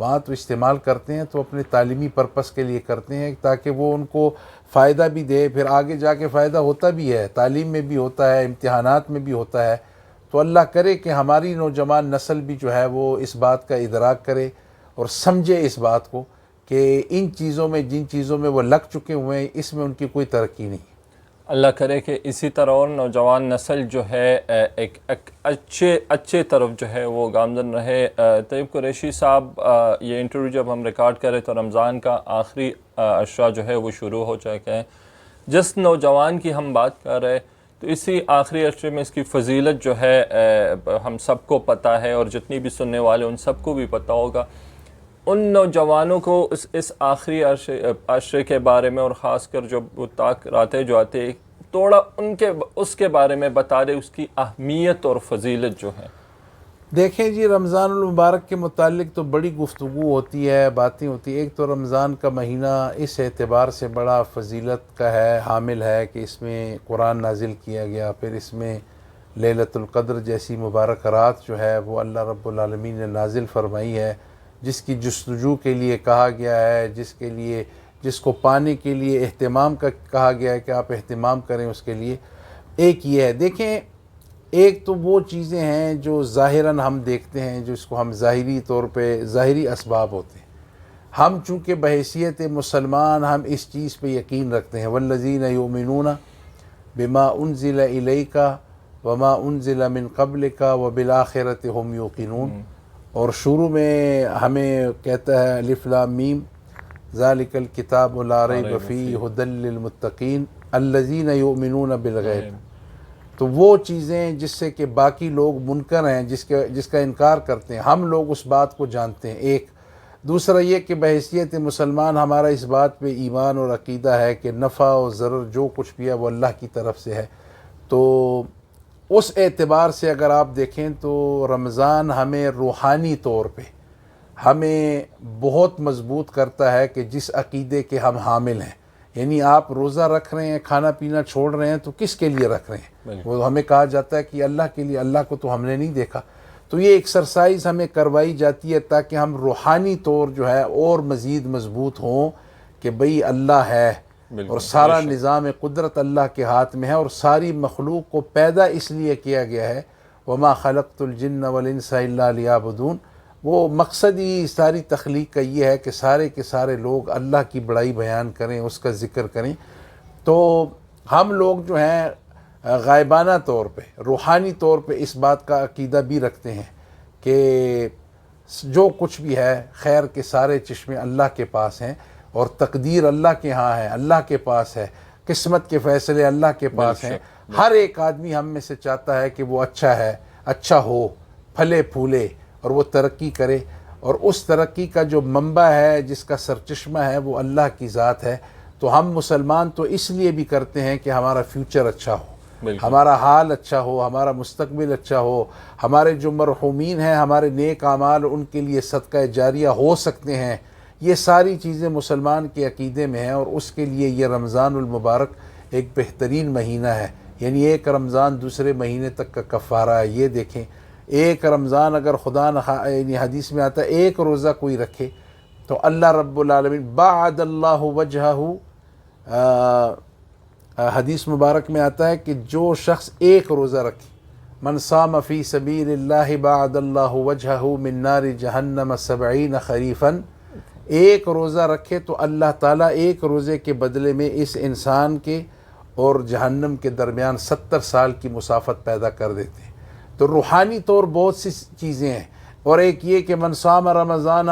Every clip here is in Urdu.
وہاں تو استعمال کرتے ہیں تو اپنے تعلیمی پرپس کے لیے کرتے ہیں تاکہ وہ ان کو فائدہ بھی دے، پھر آگے جا کے فائدہ ہوتا بھی ہے، تعلیم میں بھی ہوتا ہے، امتحانات میں بھی ہوتا ہے۔ تو اللہ کرے کہ ہماری نوجوان نسل بھی جو ہے وہ اس بات کا ادراک کرے اور سمجھے اس بات کو کہ ان چیزوں میں، جن چیزوں میں وہ لگ چکے ہوئے ہیں، اس میں ان کی کوئی ترقی نہیں۔ اللہ کرے کہ اسی طرح اور نوجوان نسل جو ہے ایک اچھے طرف جو ہے وہ گامزن رہے۔ طیب قریشی صاحب، یہ انٹرویو جب ہم ریکارڈ کرے تو رمضان کا آخری عشرہ جو ہے وہ شروع ہو چکا ہے۔ جس نوجوان کی ہم بات کر رہے تو اسی آخری عشرے میں اس کی فضیلت جو ہے ہم سب کو پتہ ہے، اور جتنی بھی سننے والے ان سب کو بھی پتہ ہوگا۔ ان نوجوانوں کو اس آخری عشرے کے بارے میں، اور خاص کر جو راتیں جو آتے، تھوڑا اس کے بارے میں بتا دے، اس کی اہمیت اور فضیلت جو ہے۔ دیکھیں جی، رمضان المبارک کے متعلق تو بڑی گفتگو ہوتی ہے، باتیں ہوتی ہیں۔ ایک تو رمضان کا مہینہ اس اعتبار سے بڑا فضیلت کا ہے، حامل ہے کہ اس میں قرآن نازل کیا گیا، پھر اس میں لیلۃ القدر جیسی مبارک رات جو ہے وہ اللہ رب العالمین نے نازل فرمائی ہے، جس کی جستجو کے لیے کہا گیا ہے، جس کو پانے کے لیے اہتمام کا کہا گیا ہے کہ آپ اہتمام کریں اس کے لیے۔ ایک یہ ہے، دیکھیں، ایک تو وہ چیزیں ہیں جو ظاہراً ہم دیکھتے ہیں، جو اس کو ہم ظاہری طور پہ ظاہری اسباب ہوتے ہیں۔ ہم چونکہ بحیثیت مسلمان ہم اس چیز پہ یقین رکھتے ہیں، والذین یؤمنون بما انزل الیک وما انزل من قبلک وبالآخرۃ هم یوقنون، اور شروع میں ہمیں کہتا ہے الف لام میم ذالک الکتاب لا ریب فیہ ھدی للمتقین الذین یؤمنون بالغیب۔ تو وہ چیزیں جس سے کہ باقی لوگ منکر ہیں، جس کا انکار کرتے ہیں، ہم لوگ اس بات کو جانتے ہیں۔ ایک دوسرا یہ کہ بحیثیت مسلمان ہمارا اس بات پہ ایمان اور عقیدہ ہے کہ نفع و ضرر جو کچھ بھی ہے وہ اللہ کی طرف سے ہے۔ تو اس اعتبار سے اگر آپ دیکھیں تو رمضان ہمیں روحانی طور پہ ہمیں بہت مضبوط کرتا ہے کہ جس عقیدے کے ہم حامل ہیں، یعنی آپ روزہ رکھ رہے ہیں، کھانا پینا چھوڑ رہے ہیں تو کس کے لیے رکھ رہے ہیں؟ وہ ہمیں کہا جاتا ہے کہ اللہ کے لیے، اللہ کو تو ہم نے نہیں دیکھا۔ تو یہ ایکسرسائز ہمیں کروائی جاتی ہے تاکہ ہم روحانی طور جو ہے اور مزید مضبوط ہوں کہ بھئی اللہ ہے، اور سارا نظام قدرت اللہ کے ہاتھ میں ہے، اور ساری مخلوق کو پیدا اس لیے کیا گیا ہے، وما خلقت الجن والانس الا لیعبدون۔ وہ مقصد ہی ساری تخلیق کا یہ ہے کہ سارے کے سارے لوگ اللہ کی بڑائی بیان کریں، اس کا ذکر کریں۔ تو ہم لوگ جو ہیں غائبانہ طور پہ، روحانی طور پہ اس بات کا عقیدہ بھی رکھتے ہیں کہ جو کچھ بھی ہے خیر کے سارے چشمے اللہ کے پاس ہیں، اور تقدیر اللہ کے ہاں ہے، اللہ کے پاس ہے، قسمت کے فیصلے اللہ کے پاس ہیں۔ ہر ایک آدمی ہم میں سے چاہتا ہے کہ وہ اچھا ہے، اچھا ہو، پھلے پھولے اور وہ ترقی کرے، اور اس ترقی کا جو منبع ہے، جس کا سرچشمہ ہے، وہ اللہ کی ذات ہے۔ تو ہم مسلمان تو اس لیے بھی کرتے ہیں کہ ہمارا فیوچر اچھا ہو، ہمارا حال اچھا ہو، ہمارا مستقبل اچھا ہو، ہمارے جو مرحومین ہیں، ہمارے نیک اعمال ان کے لیے صدقہ جاریہ ہو سکتے ہیں۔ یہ ساری چیزیں مسلمان کے عقیدے میں ہیں، اور اس کے لیے یہ رمضان المبارک ایک بہترین مہینہ ہے۔ یعنی ایک رمضان دوسرے مہینے تک کا کفارہ ہے۔ یہ دیکھیں، ایک رمضان اگر خدا یعنی حدیث میں آتا ہے ایک روزہ کوئی رکھے تو اللہ رب العالمین بعد اللہ وجہہ، حدیث مبارک میں آتا ہے کہ جو شخص ایک روزہ رکھے، من صام فی سبیل اللہ بعد اللہ وجہہ من نار جہنم 70 خریفا، ایک روزہ رکھے تو اللہ تعالیٰ ایک روزے کے بدلے میں اس انسان کے اور جہنم کے درمیان 70 سال کی مسافت پیدا کر دیتے ہیں۔ تو روحانی طور بہت سی چیزیں ہیں، اور ایک یہ کہ من صام رمضان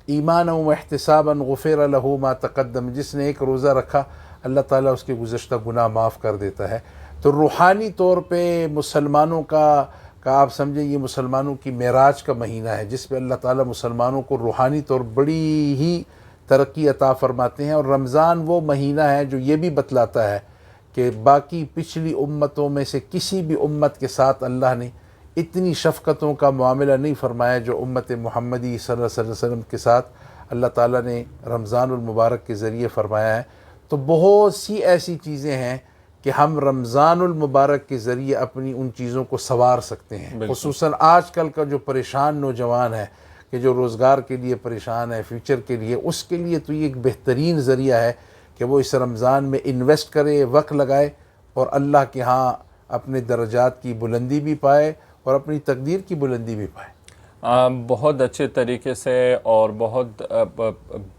ایمانا واحتسابا غفر له ما تقدم، جس نے ایک روزہ رکھا اللہ تعالیٰ اس کے گزشتہ گناہ معاف کر دیتا ہے۔ تو روحانی طور پہ مسلمانوں کا آپ سمجھیں یہ مسلمانوں کی معراج کا مہینہ ہے، جس پہ اللہ تعالیٰ مسلمانوں کو روحانی طور بڑی ہی ترقی عطا فرماتے ہیں۔ اور رمضان وہ مہینہ ہے جو یہ بھی بتلاتا ہے کہ باقی پچھلی امتوں میں سے کسی بھی امت کے ساتھ اللہ نے اتنی شفقتوں کا معاملہ نہیں فرمایا جو امت محمدی صلی اللہ علیہ وسلم کے ساتھ اللہ تعالیٰ نے رمضان المبارک کے ذریعے فرمایا ہے۔ تو بہت سی ایسی چیزیں ہیں کہ ہم رمضان المبارک کے ذریعے اپنی ان چیزوں کو سنوار سکتے ہیں، خصوصاً آج کل کا جو پریشان نوجوان ہے کہ کہ جو روزگار کے لیے پریشان ہے، فیوچر کے لیے، اس کے لیے تو یہ ایک بہترین ذریعہ ہے کہ وہ اس رمضان میں انویسٹ کرے، وقت لگائے اور اللہ کے ہاں اپنے درجات کی بلندی بھی پائے اور اپنی تقدیر کی بلندی بھی پائے۔ بہت اچھے طریقے سے اور بہت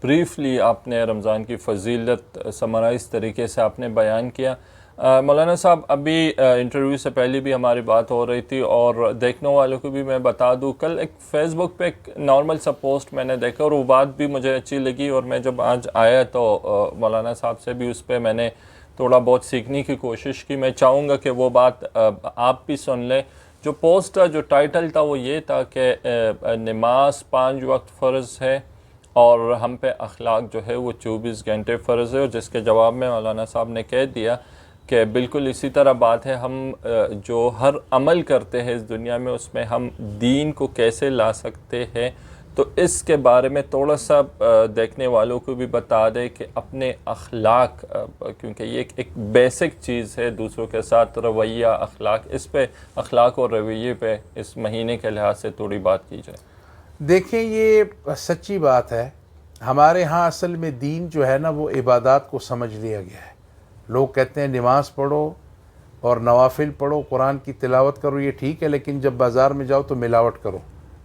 بریفلی آپ نے رمضان کی فضیلت سمرائز طریقے سے آپ نے بیان کیا۔ مولانا صاحب، ابھی انٹرویو سے پہلے بھی ہماری بات ہو رہی تھی اور دیکھنے والوں کو بھی میں بتا دوں، کل ایک فیس بک پہ ایک نارمل سا پوسٹ میں نے دیکھا اور وہ بات بھی مجھے اچھی لگی، اور میں جب آج آیا تو مولانا صاحب سے بھی اس پہ میں نے تھوڑا بہت سیکھنے کی کوشش کی۔ میں چاہوں گا کہ وہ بات آپ بھی سن لیں۔ جو پوسٹ کا جو ٹائٹل تھا وہ یہ تھا کہ نماز 5 وقت فرض ہے اور ہم پہ اخلاق جو ہے وہ 24 گھنٹے فرض ہے، اور جس کے جواب میں مولانا صاحب نے کہہ دیا کہ بالکل اسی طرح بات ہے، ہم جو ہر عمل کرتے ہیں اس دنیا میں اس میں ہم دین کو کیسے لا سکتے ہیں، تو اس کے بارے میں تھوڑا سا دیکھنے والوں کو بھی بتا دیں کہ اپنے اخلاق، کیونکہ یہ ایک بیسک چیز ہے دوسروں کے ساتھ رویہ، اخلاق، اس پہ اخلاق اور رویے پہ اس مہینے کے لحاظ سے تھوڑی بات کی جائے۔ دیکھیں، یہ سچی بات ہے، ہمارے ہاں اصل میں دین جو ہے نا وہ عبادات کو سمجھ لیا گیا ہے۔ لوگ کہتے ہیں نماز پڑھو اور نوافل پڑھو، قرآن کی تلاوت کرو، یہ ٹھیک ہے، لیکن جب بازار میں جاؤ تو ملاوٹ کرو،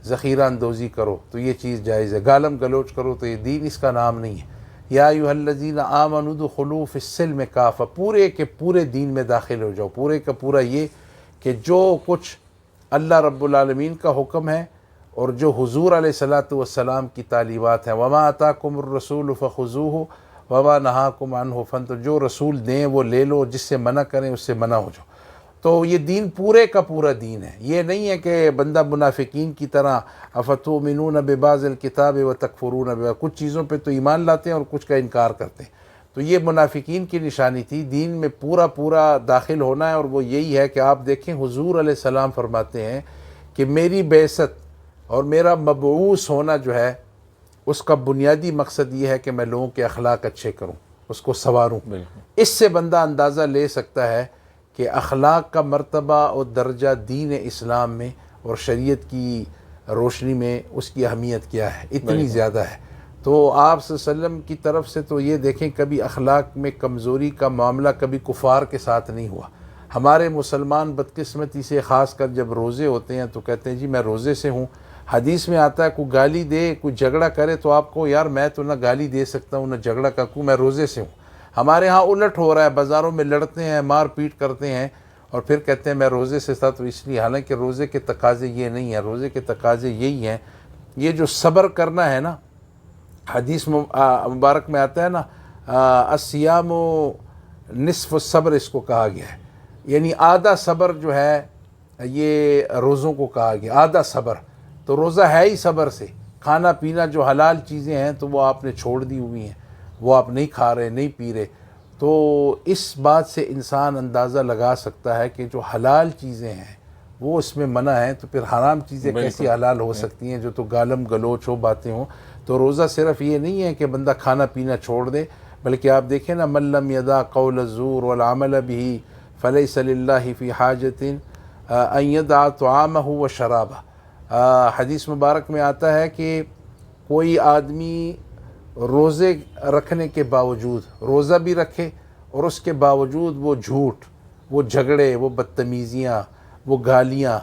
ذخیرہ اندوزی کرو تو یہ چیز جائز ہے، گالم گلوچ کرو تو یہ دین، اس کا نام نہیں ہے۔ یا ایھا الذین آمنوا ادخلوا فی السلم کافہ، پورے کے پورے دین میں داخل ہو جاؤ، پورے کا پورا یہ کہ جو کچھ اللہ رب العالمین کا حکم ہے اور جو حضور علیہ الصلاۃ والسلام کی تعلیمات ہیں، وما آتاکم الرسول فخذوہ وما نہاکم عنہ فانتہوا، جو رسول دیں وہ لے لو، جس سے منع کریں اس سے منع ہو جاؤ۔ تو یہ دین پورے کا پورا دین ہے، یہ نہیں ہے کہ بندہ منافقین کی طرح افتؤمنون ببعض الکتاب وتکفرون ببعض، کچھ چیزوں پہ تو ایمان لاتے ہیں اور کچھ کا انکار کرتے ہیں، تو یہ منافقین کی نشانی تھی۔ دین میں پورا پورا داخل ہونا ہے، اور وہ یہی ہے کہ آپ دیکھیں حضور علیہ السلام فرماتے ہیں کہ میری بعثت اور میرا مبعوث ہونا جو ہے اس کا بنیادی مقصد یہ ہے کہ میں لوگوں کے اخلاق اچھے کروں، اس کو سنواروں۔ اس سے بندہ اندازہ لے سکتا ہے کہ اخلاق کا مرتبہ اور درجہ دین اسلام میں اور شریعت کی روشنی میں اس کی اہمیت کیا ہے، اتنی زیادہ ہے۔ تو آپ صلی اللہ علیہ وسلم کی طرف سے تو یہ دیکھیں کبھی اخلاق میں کمزوری کا معاملہ کبھی کفار کے ساتھ نہیں ہوا۔ ہمارے مسلمان بدقسمتی سے خاص کر جب روزے ہوتے ہیں تو کہتے ہیں جی میں روزے سے ہوں۔ حدیث میں آتا ہے کوئی گالی دے، کوئی جھگڑا کرے تو آپ کو یار میں تو نہ گالی دے سکتا ہوں نہ جھگڑا کروں، میں روزے سے ہوں۔ ہمارے ہاں الٹ ہو رہا ہے، بازاروں میں لڑتے ہیں، مار پیٹ کرتے ہیں اور پھر کہتے ہیں میں روزے سے تھا تو اس لیے، حالانکہ روزے کے تقاضے یہ نہیں ہیں، روزے کے تقاضے یہی ہیں، یہ جو صبر کرنا ہے نا، حدیث مبارک میں آتا ہے نا الصیام نصف الصبر، اس کو کہا گیا ہے، یعنی آدھا صبر جو ہے یہ روزوں کو کہا گیا، آدھا صبر۔ تو روزہ ہے ہی صبر سے، کھانا پینا جو حلال چیزیں ہیں تو وہ آپ نے چھوڑ دی ہوئی ہیں، وہ آپ نہیں کھا رہے، نہیں پی رہے، تو اس بات سے انسان اندازہ لگا سکتا ہے کہ جو حلال چیزیں ہیں وہ اس میں منع ہیں، تو پھر حرام چیزیں کیسی حلال ہو سکتی ہیں جو تو گالم گلوچ ہو، باتیں ہوں۔ تو روزہ صرف یہ نہیں ہے کہ بندہ کھانا پینا چھوڑ دے، بلکہ آپ دیکھیں نا من لم یدع قول الزور والعمل به فلیس للہ فی حاجۃ ان یدع طعامہ وشرابہ۔ حدیث مبارک میں آتا ہے کہ کوئی آدمی روزے رکھنے کے باوجود، روزہ بھی رکھے اور اس کے باوجود وہ جھوٹ، وہ جھگڑے، وہ بدتمیزیاں، وہ گالیاں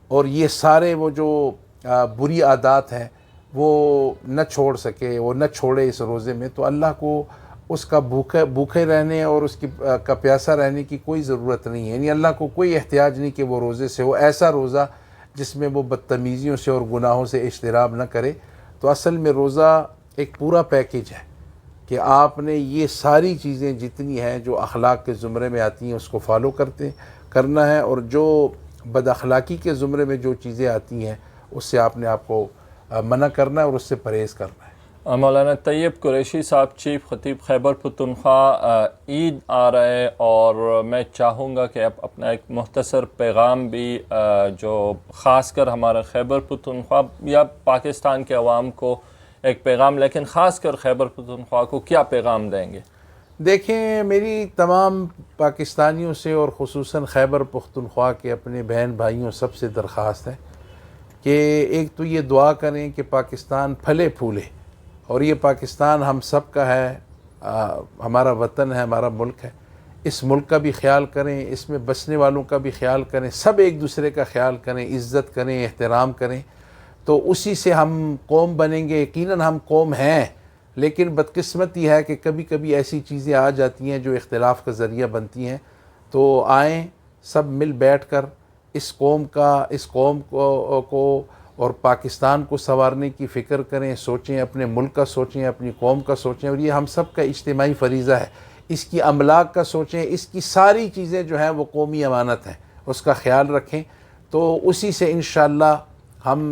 اور یہ سارے وہ جو بری عادات ہیں وہ نہ چھوڑ سکے، وہ نہ چھوڑے اس روزے میں، تو اللہ کو اس کا بھوکے رہنے اور اس کی کا پیاسا رہنے کی کوئی ضرورت نہیں ہے، یعنی اللہ کو کوئی احتیاج نہیں کہ وہ روزے سے ہو ایسا روزہ جس میں وہ بدتمیزیوں سے اور گناہوں سے اجتناب نہ کرے۔ تو اصل میں روزہ ایک پورا پیکیج ہے کہ آپ نے یہ ساری چیزیں جتنی ہیں جو اخلاق کے زمرے میں آتی ہیں اس کو فالو کرنا ہے، اور جو بد اخلاقی کے زمرے میں جو چیزیں آتی ہیں اس سے آپ نے آپ کو منع کرنا ہے اور اس سے پرہیز کرنا ہے۔ مولانا طیب قریشی صاحب، چیف خطیب خیبر پختونخوا، عید آ رہا ہے اور میں چاہوں گا کہ آپ اپنا ایک مختصر پیغام بھی جو خاص کر ہمارا خیبر پختونخوا یا پاکستان کے عوام کو ایک پیغام، لیکن خاص کر خیبر پختونخوا کو کیا پیغام دیں گے؟ دیکھیں، میری تمام پاکستانیوں سے اور خصوصاً خیبر پختونخوا کے اپنے بہن بھائیوں سب سے درخواست ہے کہ ایک تو یہ دعا کریں کہ پاکستان پھلے پھولے، اور یہ پاکستان ہم سب کا ہے، ہمارا وطن ہے، ہمارا ملک ہے، اس ملک کا بھی خیال کریں، اس میں بسنے والوں کا بھی خیال کریں، سب ایک دوسرے کا خیال کریں، عزت کریں، احترام کریں، تو اسی سے ہم قوم بنیں گے۔ یقیناً ہم قوم ہیں، لیکن بدقسمتی ہے کہ کبھی کبھی ایسی چیزیں آ جاتی ہیں جو اختلاف کا ذریعہ بنتی ہیں۔ تو آئیں سب مل بیٹھ کر اس قوم کو اور پاکستان کو سنوارنے کی فکر کریں، سوچیں، اپنے ملک کا سوچیں، اپنی قوم کا سوچیں، اور یہ ہم سب کا اجتماعی فریضہ ہے۔ اس کی املاک کا سوچیں، اس کی ساری چیزیں جو ہیں وہ قومی امانت ہیں، اس کا خیال رکھیں، تو اسی سے انشاءاللہ ہم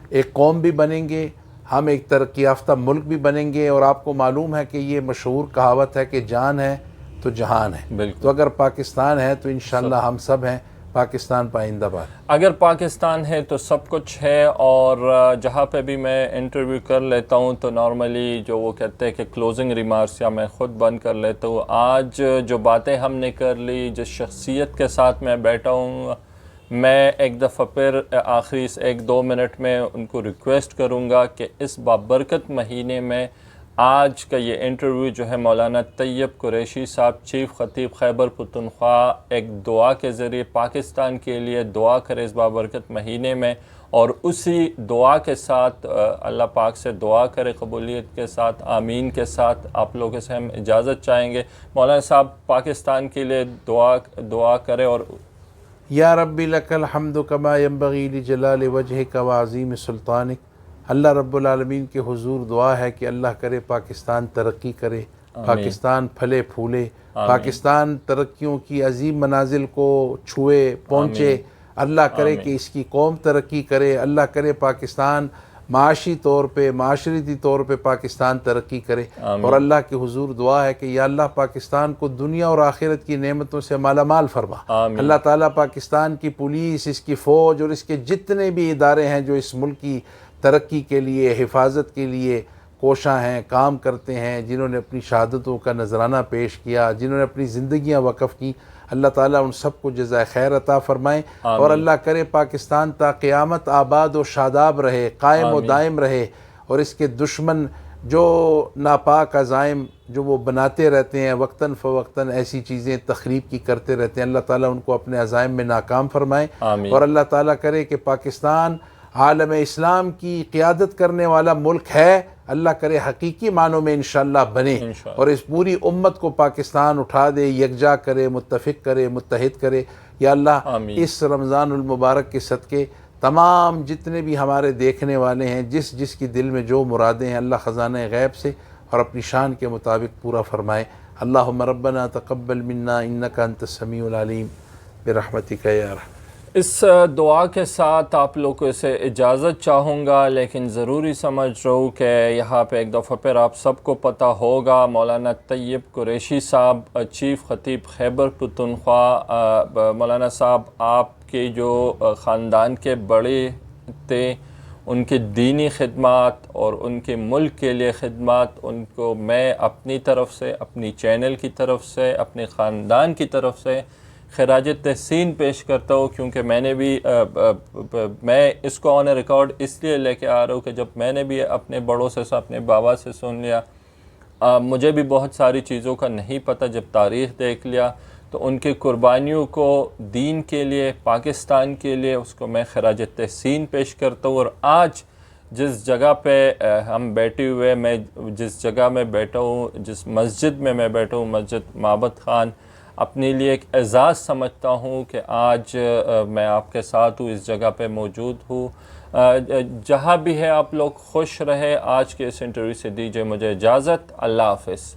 ایک قوم بھی بنیں گے، ہم ایک ترقی یافتہ ملک بھی بنیں گے۔ اور آپ کو معلوم ہے کہ یہ مشہور کہاوت ہے کہ جان ہے تو جہان ہے، بالکل۔ تو اگر پاکستان ہے تو انشاءاللہ ہم سب ہیں۔ پاکستان پائندہ باد۔ اگر پاکستان ہے تو سب کچھ ہے، اور جہاں پہ بھی میں انٹرویو کر لیتا ہوں تو نارملی جو وہ کہتے ہیں کہ کلوزنگ ریمارکس یا میں خود بند کر لیتا ہوں۔ آج جو باتیں ہم نے کر لی، جس شخصیت کے ساتھ میں بیٹھا ہوں، میں ایک دفعہ پھر آخری اس 1-2 منٹ میں ان کو ریکویسٹ کروں گا کہ اس بابرکت مہینے میں آج کا یہ انٹرویو جو ہے مولانا طیب قریشی صاحب، چیف خطیب خیبر پختونخوا، ایک دعا کے ذریعے پاکستان کے لیے دعا کرے اس بابرکت مہینے میں، اور اسی دعا کے ساتھ اللہ پاک سے دعا کرے قبولیت کے ساتھ، آمین کے ساتھ آپ لوگوں سے ہم اجازت چاہیں گے۔ مولانا صاحب پاکستان کے لیے دعا کرے۔ اور یا ربی لک الحمد کما ینبغی لجلال وجہک وعظیم سلطانک۔ اللہ رب العالمین کے حضور دعا ہے کہ اللہ کرے پاکستان ترقی کرے، پاکستان پھلے پھولے، پاکستان ترقیوں کی عظیم منازل کو چھوئے پہنچے، اللہ کرے کہ اس کی قوم ترقی کرے، اللہ کرے پاکستان معاشی طور پہ، معاشرتی طور پہ پاکستان ترقی کرے، اور اللہ کے حضور دعا ہے کہ یا اللہ پاکستان کو دنیا اور آخرت کی نعمتوں سے مالا مال فرما۔ اللہ تعالیٰ پاکستان کی پولیس، اس کی فوج اور اس کے جتنے بھی ادارے ہیں جو اس ملک کی ترقی کے لیے، حفاظت کے لیے کوشاں ہیں، کام کرتے ہیں، جنہوں نے اپنی شہادتوں کا نذرانہ پیش کیا، جنہوں نے اپنی زندگیاں وقف کی، اللہ تعالیٰ ان سب کو جزائے خیر عطا فرمائیں، اور اللہ کرے پاکستان تا قیامت آباد و شاداب رہے، قائم و دائم رہے، اور اس کے دشمن جو ناپاک عزائم جو وہ بناتے رہتے ہیں وقتاً فوقتاً، ایسی چیزیں تخریب کی کرتے رہتے ہیں، اللہ تعالیٰ ان کو اپنے عزائم میں ناکام فرمائیں، اور اللہ تعالیٰ کرے کہ پاکستان عالم اسلام کی قیادت کرنے والا ملک ہے، اللہ کرے حقیقی معنوں میں انشاءاللہ بنے، اور اس پوری امت کو پاکستان اٹھا دے، یکجا کرے، متفق کرے، متحد کرے۔ یا اللہ اس رمضان المبارک کے صدقے تمام جتنے بھی ہمارے دیکھنے والے ہیں، جس کی دل میں جو مرادیں ہیں، اللہ خزانہ غیب سے اور اپنی شان کے مطابق پورا فرمائے۔ اللہم ربنا تقبل منا انک انت السمیع العلیم برحمتک یا ارحم۔ اس دعا کے ساتھ آپ لوگوں سے اجازت چاہوں گا، لیکن ضروری سمجھ رہا ہوں کہ یہاں پہ ایک دفعہ پھر آپ سب کو پتہ ہوگا، مولانا طیب قریشی صاحب، چیف خطیب خیبر پختونخوا۔ مولانا صاحب آپ کے جو خاندان کے بڑے تھے، ان کی دینی خدمات اور ان کے ملک کے لیے خدمات، ان کو میں اپنی طرف سے، اپنی چینل کی طرف سے، اپنے خاندان کی طرف سے خراج تحسین پیش کرتا ہوں، کیونکہ میں نے بھی میں اس کو آن ریکارڈ اس لیے لے کے آ رہا ہوں کہ جب میں نے بھی اپنے بڑوں سے اپنے بابا سے سن لیا، مجھے بھی بہت ساری چیزوں کا نہیں پتہ، جب تاریخ دیکھ لیا تو ان کی قربانیوں کو دین کے لیے، پاکستان کے لیے، اس کو میں خراج تحسین پیش کرتا ہوں۔ اور آج جس جگہ پہ ہم بیٹھے ہوئے، میں جس جگہ میں بیٹھا ہوں، جس مسجد میں بیٹھا ہوں، مسجد معبد خان، اپنے لیے ایک اعزاز سمجھتا ہوں کہ آج میں آپ کے ساتھ ہوں، اس جگہ پہ موجود ہوں۔ جہاں بھی ہے آپ لوگ خوش رہے۔ آج کے اس انٹرویو سے دیجیے مجھے اجازت۔ اللہ حافظ۔